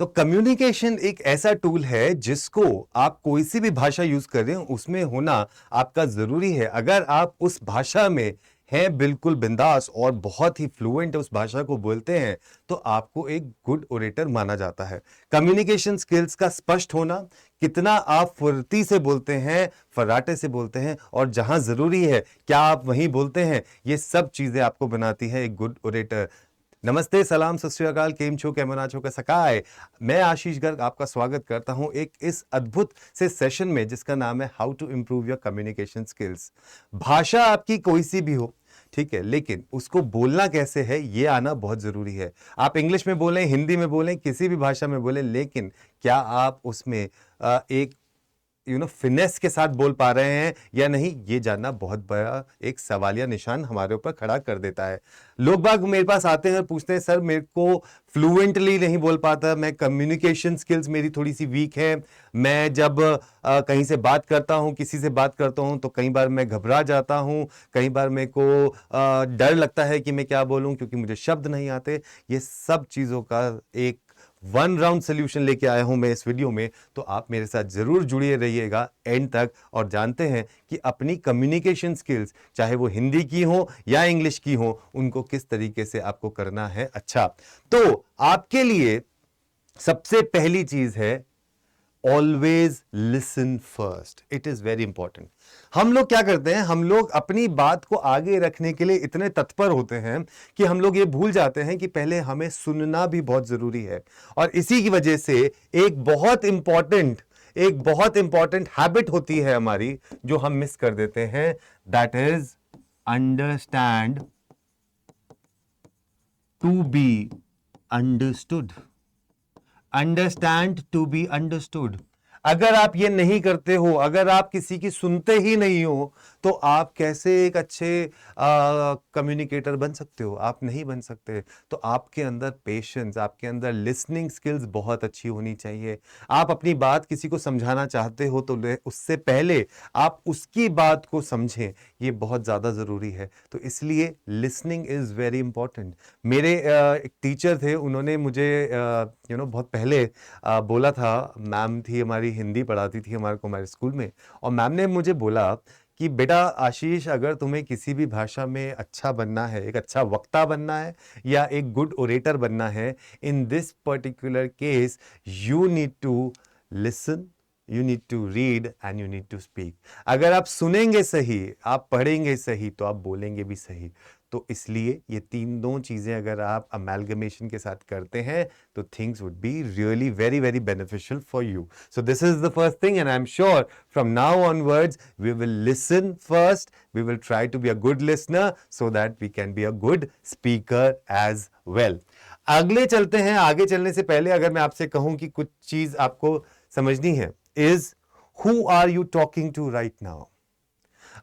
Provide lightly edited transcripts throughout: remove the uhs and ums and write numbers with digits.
तो कम्युनिकेशन एक ऐसा टूल है जिसको आप कोई सी भी भाषा यूज कर रहे हो उसमें होना आपका जरूरी है। अगर आप उस भाषा में हैं बिल्कुल बिंदास और बहुत ही फ्लुएंट उस भाषा को बोलते हैं तो आपको एक गुड ओरेटर माना जाता है। कम्युनिकेशन स्किल्स का स्पष्ट होना, कितना आप फुर्ती से बोलते हैं, फर्राटे से बोलते हैं और जहां जरूरी है क्या आप वहीं बोलते हैं, ये सब चीजें आपको बनाती है एक गुड ओरेटर। नमस्ते, सलाम, सत श्री अकाल, केम छो, कैमन आछो का सकाय। मैं आशीष गर्ग आपका स्वागत करता हूं एक इस अद्भुत से सेशन में जिसका नाम है how to improve your communication skills. भाषा आपकी कोई सी भी हो, ठीक है, लेकिन उसको बोलना कैसे है ये आना बहुत जरूरी है। आप इंग्लिश में बोलें, हिंदी में बोलें, किसी भी भाषा में बोलें, लेकिन क्या आप उसमें एक फिनेस के साथ बोल पा रहे हैं या नहीं, ये जानना बहुत बड़ा एक सवालिया निशान हमारे ऊपर खड़ा कर देता है। लोग बाग मेरे पास आते हैं और पूछते हैं सर मेरे को फ्लुएंटली नहीं बोल पाता, मैं कम्युनिकेशन स्किल्स मेरी थोड़ी सी वीक है, मैं जब कहीं से बात करता हूं, किसी से बात करता हूं तो कई बार मैं घबरा जाता हूं, कई बार मेरे को डर लगता है कि मैं क्या बोलूं क्योंकि मुझे शब्द नहीं आते। ये सब चीजों का एक वन राउंड सोल्यूशन लेके आया हूं मैं इस वीडियो में, तो आप मेरे साथ जरूर जुड़े रहिएगा एंड तक और जानते हैं कि अपनी कम्युनिकेशन स्किल्स चाहे वो हिंदी की हो या इंग्लिश की हो उनको किस तरीके से आपको करना है। अच्छा, तो आपके लिए सबसे पहली चीज है always listen first. It is very important. हम लोग क्या करते हैं, हम लोग अपनी बात को आगे रखने के लिए इतने तत्पर होते हैं कि हम लोग ये भूल जाते हैं कि पहले हमें सुनना भी बहुत जरूरी है। और इसी की वजह से एक बहुत इंपॉर्टेंट हैबिट होती है हमारी जो हम मिस कर देते हैं, that is understand to be understood. Understand to be understood. अगर आप ये नहीं करते हो, अगर आप किसी की सुनते ही नहीं हो, तो आप कैसे एक अच्छे कम्युनिकेटर बन सकते हो? आप नहीं बन सकते। तो आपके अंदर पेशेंस, आपके अंदर लिसनिंग स्किल्स बहुत अच्छी होनी चाहिए। आप अपनी बात किसी को समझाना चाहते हो तो उससे पहले आप उसकी बात को समझें, ये बहुत ज़्यादा ज़रूरी है। तो इसलिए लिसनिंग इज़ वेरी इंपॉर्टेंट। मेरे एक टीचर थे, उन्होंने मुझे बहुत पहले बोला था, मैम थी हमारी, हिंदी पढ़ाती थी हमारे को हमारे स्कूल में, और मैम ने मुझे बोला कि बेटा आशीष, अगर तुम्हें किसी भी भाषा में अच्छा बनना है, एक अच्छा वक्ता बनना है या एक गुड ओरेटर बनना है, in this particular case you need to listen, you need to read and you need to speak. अगर आप सुनेंगे सही, आप पढ़ेंगे सही, तो आप बोलेंगे भी सही। तो इसलिए ये दो चीजें अगर आप अमेलगमेशन के साथ करते हैं तो things would be really very very beneficial for you. So this is the first thing and I am sure from now onwards we will listen first, we will try to be a good listener so that we can be a good speaker as well. अगले चलते हैं। आगे चलने से पहले अगर मैं आपसे कहूं कि कुछ चीज आपको समझनी है, is who are you talking to right now.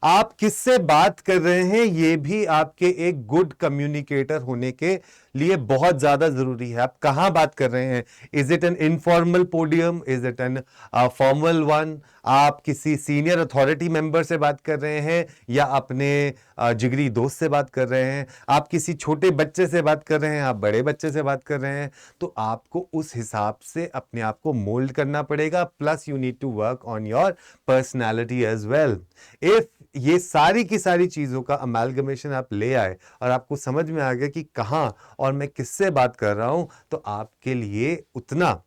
आप किससे बात कर रहे हैं ये भी आपके एक गुड कम्युनिकेटर होने के लिए बहुत ज्यादा जरूरी है। आप कहां बात कर रहे हैं? Is it an informal podium, is it an formal one? आप किसी सीनियर अथॉरिटी मेंबर से बात कर रहे हैं या अपने जिगरी दोस्त से बात कर रहे हैं? आप किसी छोटे बच्चे से बात कर रहे हैं, आप बड़े बच्चे से बात कर रहे हैं? तो आपको उस हिसाब से अपने आप को मोल्ड करना पड़ेगा। Plus you need to work on your personality as well. If ये सारी की सारी चीजों का अमेलगमेशन आप ले आए और आपको समझ में आ गया कि कहां और मैं किससे बात कर रहा हूं, तो आपके लिए उतना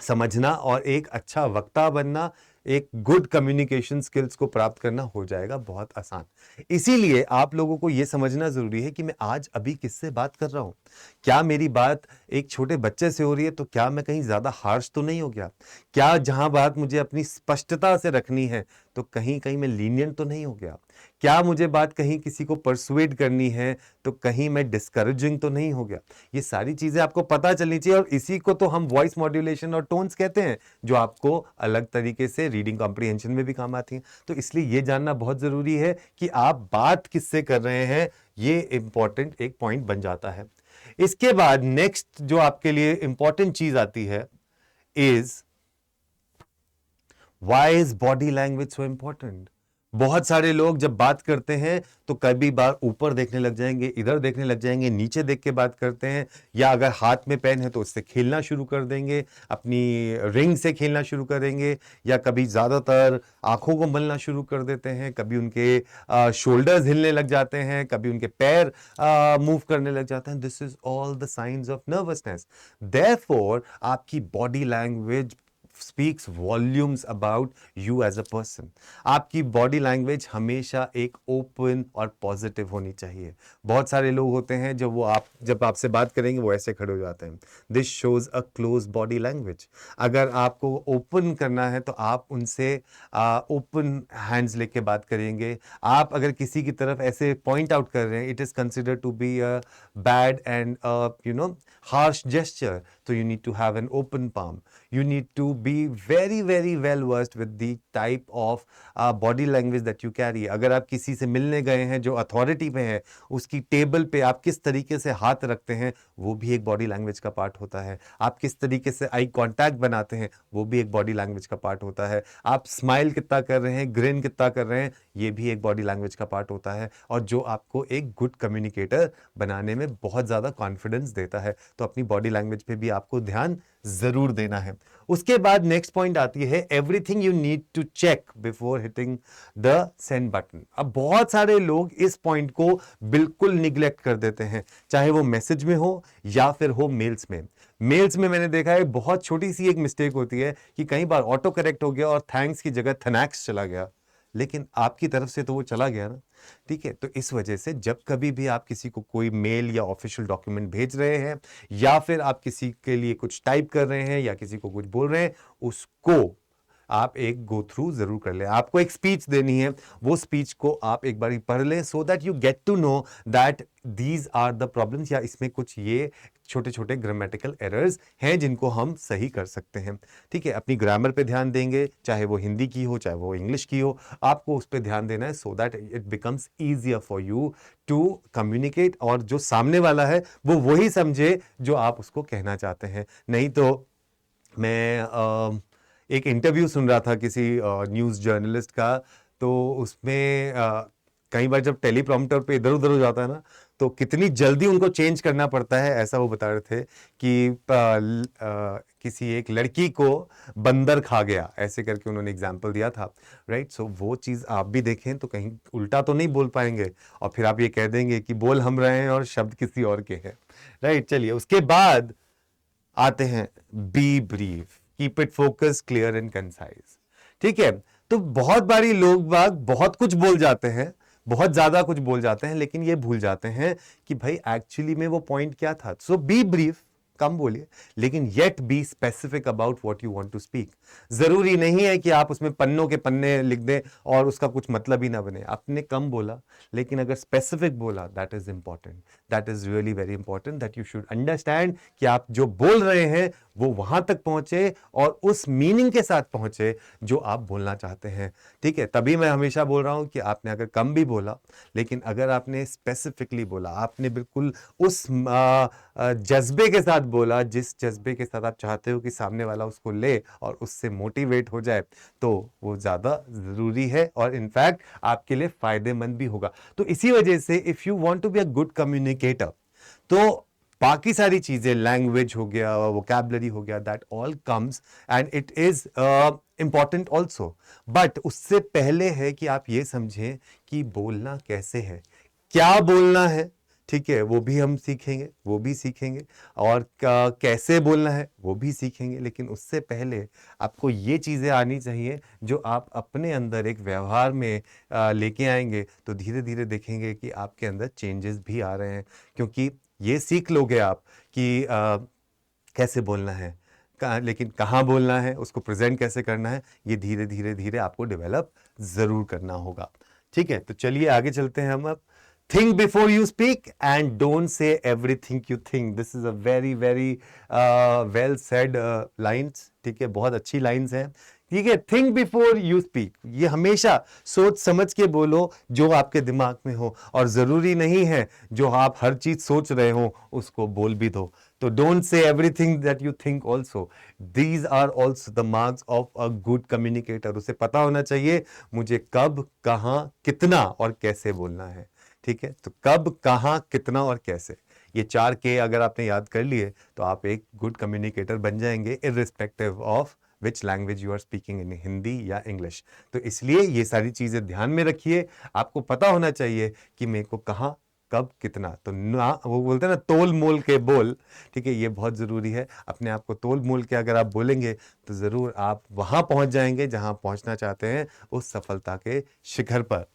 समझना और एक अच्छा वक्ता बनना, एक गुड कम्युनिकेशन स्किल्स को प्राप्त करना हो जाएगा बहुत आसान। इसीलिए आप लोगों को यह समझना जरूरी है कि मैं आज अभी किससे बात कर रहा हूं। क्या मेरी बात एक छोटे बच्चे से हो रही है तो क्या मैं कहीं ज्यादा हार्श तो नहीं हो गया? क्या जहां बात मुझे अपनी स्पष्टता से रखनी है तो कहीं कहीं मैं लीनियंट तो नहीं हो गया? क्या मुझे बात कहीं किसी को परसुएड करनी है तो कहीं मैं डिस्करेजिंग तो नहीं हो गया? ये सारी चीजें आपको पता चलनी चाहिए और इसी को तो हम वॉइस मॉड्यूलेशन और टोन्स कहते हैं, जो आपको अलग तरीके से रीडिंग कॉम्प्रिहेंशन में भी काम आती हैं। तो इसलिए ये जानना बहुत जरूरी है कि आप बात किससे कर रहे हैं, ये इंपॉर्टेंट एक पॉइंट बन जाता है। इसके बाद नेक्स्ट जो आपके लिए इंपॉर्टेंट चीज आती है is why is body language so important. बहुत सारे लोग जब बात करते हैं तो कभी बार ऊपर देखने लग जाएंगे, इधर देखने लग जाएंगे, नीचे देख के बात करते हैं, या अगर हाथ में पेन है तो उससे खेलना शुरू कर देंगे, अपनी रिंग से खेलना शुरू करेंगे, या कभी ज़्यादातर आंखों को मलना शुरू कर देते हैं, कभी उनके शोल्डर्स हिलने लग जाते हैं, कभी उनके पैर मूव करने लग जाते हैं. This is all the science of nervousness. Therefore आपकी body language speaks volumes about you as a person. आपकी बॉडी लैंग्वेज हमेशा एक ओपन और पॉजिटिव होनी चाहिए. बहुत सारे लोग होते हैं जब आपसे बात करेंगे वो ऐसे खड़े हो जाते हैं. This shows a close body language. अगर आपको ओपन करना है तो आप उनसे ओपन हैंड्स लेके बात करेंगे. आप अगर किसी की तरफ ऐसे पॉइंट आउट कर रहे हैं, it is considered to be a bad and harsh gesture. So you need to have an open palm. You need to be very very well versed with the type of body language that you carry. अगर आप किसी से मिलने गए हैं जो authority पे है, उसकी टेबल पे आप किस तरीके से हाथ रखते हैं वो भी एक बॉडी लैंग्वेज का पार्ट होता है. आप किस तरीके से आई कांटेक्ट बनाते हैं वो भी एक बॉडी लैंग्वेज का पार्ट होता है. आप स्माइल कितना कर रहे हैं, ग्रिन कितना कर रहे हैं, ये भी एक बॉडी लैंग्वेज का पार्ट होता है, और जो आपको एक गुड कम्युनिकेटर बनाने में बहुत ज़्यादा कॉन्फिडेंस देता है. तो अपनी बॉडी लैंग्वेज पे भी आपको ध्यान जरूर देना है. उसके बाद नेक्स्ट पॉइंट आती है everything you need to check before hitting the send button. अब बहुत सारे लोग इस पॉइंट को बिल्कुल निग्लेक्ट कर देते हैं, चाहे वो मैसेज में हो या फिर हो मेल्स में. मेल्स में मैंने देखा है बहुत छोटी सी एक मिस्टेक होती है कि कई बार ऑटो करेक्ट हो गया और थैंक्स की जगह थनैक्स चला गया, लेकिन आपकी तरफ से तो वो चला गया ना. ठीक है, तो इस वजह से जब कभी भी आप किसी को कोई मेल या ऑफिशियल डॉक्यूमेंट भेज रहे हैं, या फिर आप किसी के लिए कुछ टाइप कर रहे हैं, या किसी को कुछ बोल रहे हैं, उसको आप एक गो थ्रू जरूर कर लें. आपको एक स्पीच देनी है, वो स्पीच को आप एक बार पढ़ लें, so that you get to know that these are the problems, या इसमें कुछ ये छोटे छोटे ग्रामेटिकल एरर्स हैं जिनको हम सही कर सकते हैं. ठीक है, अपनी ग्रामर पे ध्यान देंगे, चाहे वो हिंदी की हो चाहे वो इंग्लिश की हो, आपको उस पर ध्यान देना है, so that it becomes easier for you to communicate, और जो सामने वाला है वो वही समझे जो आप उसको कहना चाहते हैं. नहीं तो मैं एक इंटरव्यू सुन रहा था किसी न्यूज़ जर्नलिस्ट का, तो उसमें कई बार जब टेलीप्रॉम्प्टर पे इधर उधर हो जाता है ना, तो कितनी जल्दी उनको चेंज करना पड़ता है. ऐसा वो बता रहे थे कि किसी एक लड़की को बंदर खा गया, ऐसे करके उन्होंने एग्जाम्पल दिया था. राइट, सो वो चीज़ आप भी देखें तो कहीं उल्टा तो नहीं बोल पाएंगे, और फिर आप ये कह देंगे कि बोल हम रहे हैं और शब्द किसी और के हैं. राइट, चलिए उसके बाद आते हैं B brief, keep it focus, clear and concise. ठीक है, तो बहुत बारी लोग बाग बहुत कुछ बोल जाते हैं, बहुत ज्यादा कुछ बोल जाते हैं, लेकिन ये भूल जाते हैं कि भाई एक्चुअली में वो पॉइंट क्या था. सो बी ब्रीफ, कम बोलिए, लेकिन yet be specific about what you want to speak. जरूरी नहीं है कि आप उसमें पन्नों के पन्ने लिख दें और उसका कुछ मतलब ही ना बने. आपने कम बोला, लेकिन अगर स्पेसिफिक बोला, that is important. That is really very important, that you should understand कि आप जो बोल रहे हैं वो वहां तक पहुंचे और उस मीनिंग के साथ पहुंचे जो आप बोलना चाहते हैं. ठीक है, तभी मैं हमेशा बोल रहा हूं कि आपने अगर कम भी बोला, लेकिन अगर आपने स्पेसिफिकली बोला, आपने बिल्कुल उस जज्बे के साथ बोला जिस जज्बे के साथ आप चाहते हो कि सामने वाला उसको ले और उससे मोटिवेट हो जाए, तो वो ज्यादा जरूरी है और इनफैक्ट आपके लिए फायदेमंद भी होगा. तो इसी वजह से if you want to be a good communicator, तो बाकी सारी चीजें, लैंग्वेज हो गया, वोकैबुलरी हो गया, that all comes and it is important also. But उससे पहले है कि आप ये समझें कि बोलना कैसे है, क्या बोलना है. ठीक है, वो भी हम सीखेंगे, वो भी सीखेंगे, और कैसे बोलना है वो भी सीखेंगे. लेकिन उससे पहले आपको ये चीज़ें आनी चाहिए जो आप अपने अंदर एक व्यवहार में लेके आएंगे, तो धीरे धीरे देखेंगे कि आपके अंदर चेंजेस भी आ रहे हैं. क्योंकि ये सीख लोगे आप कि कैसे बोलना है, लेकिन कहाँ बोलना है, उसको प्रेजेंट कैसे करना है, ये धीरे धीरे धीरे आपको डेवलप जरूर करना होगा. ठीक है, तो चलिए आगे चलते हैं हम अब. Think before you speak and don't say everything you think. This is a very very well said lines. ठीक है, बहुत अच्छी लाइन्स हैं ठीक है, थिंक बिफोर यू स्पीक, ये हमेशा सोच समझ के बोलो जो आपके दिमाग में हो, और जरूरी नहीं है जो आप हर चीज सोच रहे हो उसको बोल भी दो। तो don't say everything that you think also, these are also the marks of a good communicator. उसे पता होना चाहिए मुझे कब, कहां, कितना और कैसे बोलना है। ठीक है, तो कब, कहां, कितना और कैसे, ये 4 के अगर आपने याद कर लिए तो आप एक गुड कम्युनिकेटर बन जाएंगे, irrespective of which language you are speaking, in Hindi या इंग्लिश। तो इसलिए ये सारी चीजें ध्यान में रखिए। आपको पता होना चाहिए कि मेरे को कहाँ, कब, कितना, तो ना वो बोलते हैं ना तोल मोल के बोल। ठीक है, ये बहुत जरूरी है। अपने आप को तोल मोल के अगर आप बोलेंगे तो जरूर आप वहां पहुंच जाएंगे जहां पहुंचना चाहते हैं, उस सफलता के शिखर पर।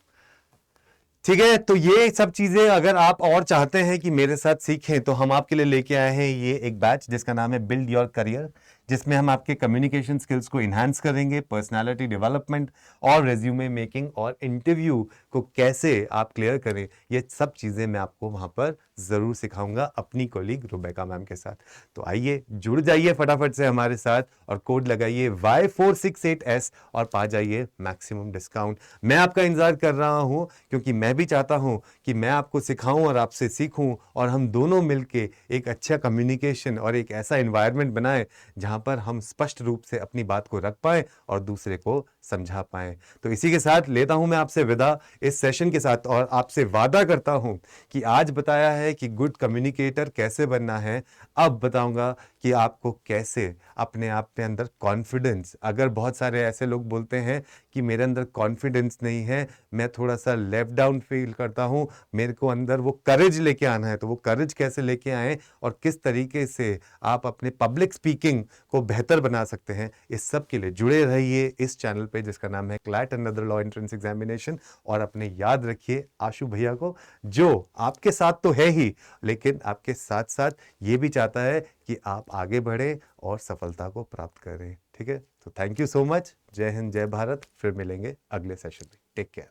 ठीक है, तो ये सब चीजें अगर आप और चाहते हैं कि मेरे साथ सीखें तो हम आपके लिए लेके आए हैं ये एक बैच जिसका नाम है बिल्ड योर करियर, जिसमें हम आपके कम्युनिकेशन स्किल्स को इन्हांस करेंगे, पर्सनालिटी डेवलपमेंट और रेज्यूमे मेकिंग और इंटरव्यू को कैसे आप क्लियर करें, ये सब चीजें मैं आपको वहां पर जरूर सिखाऊंगा अपनी कोलीग रुबेका मैम के साथ। तो आइए जुड़ जाइए फटाफट से हमारे साथ और कोड लगाइए Y468S और पा जाइए मैक्सिमम डिस्काउंट। मैं आपका इंतजार कर रहा हूं क्योंकि मैं भी चाहता हूं कि मैं आपको सिखाऊं और आपसे सीखूं और हम दोनों मिलके एक अच्छा कम्युनिकेशन और एक ऐसा एनवायरनमेंट बनाएं जहां पर हम स्पष्ट रूप से अपनी बात को रख पाएं और दूसरे को समझा पाएं। तो इसी के साथ लेता हूं मैं आपसे विदा इस सेशन के साथ, और आपसे वादा करता हूं कि आज बताया है कि गुड कम्युनिकेटर कैसे बनना है, अब बताऊंगा कि आपको कैसे अपने आप पे अंदर कॉन्फिडेंस, अगर बहुत सारे ऐसे लोग बोलते हैं कि मेरे अंदर कॉन्फिडेंस नहीं है, मैं थोड़ा सा लेफ्ट डाउन फील करता हूं, मेरे को अंदर वो करेज लेके आना है, तो वो करेज कैसे लेके आए और किस तरीके से आप अपने पब्लिक स्पीकिंग को बेहतर बना सकते हैं, इस सब के लिए जुड़े रहिए इस चैनल पे जिसका नाम है CLAT and other law entrance examination. और अपने याद रखिए आशु भैया को, जो आपके साथ तो है ही लेकिन आपके साथ साथ ये भी चाहता है कि आप आगे बढ़े और सफलता को प्राप्त करें। ठीक है, तो थैंक यू सो मच। जय हिंद, जय भारत। फिर मिलेंगे अगले सेशन में। Take care.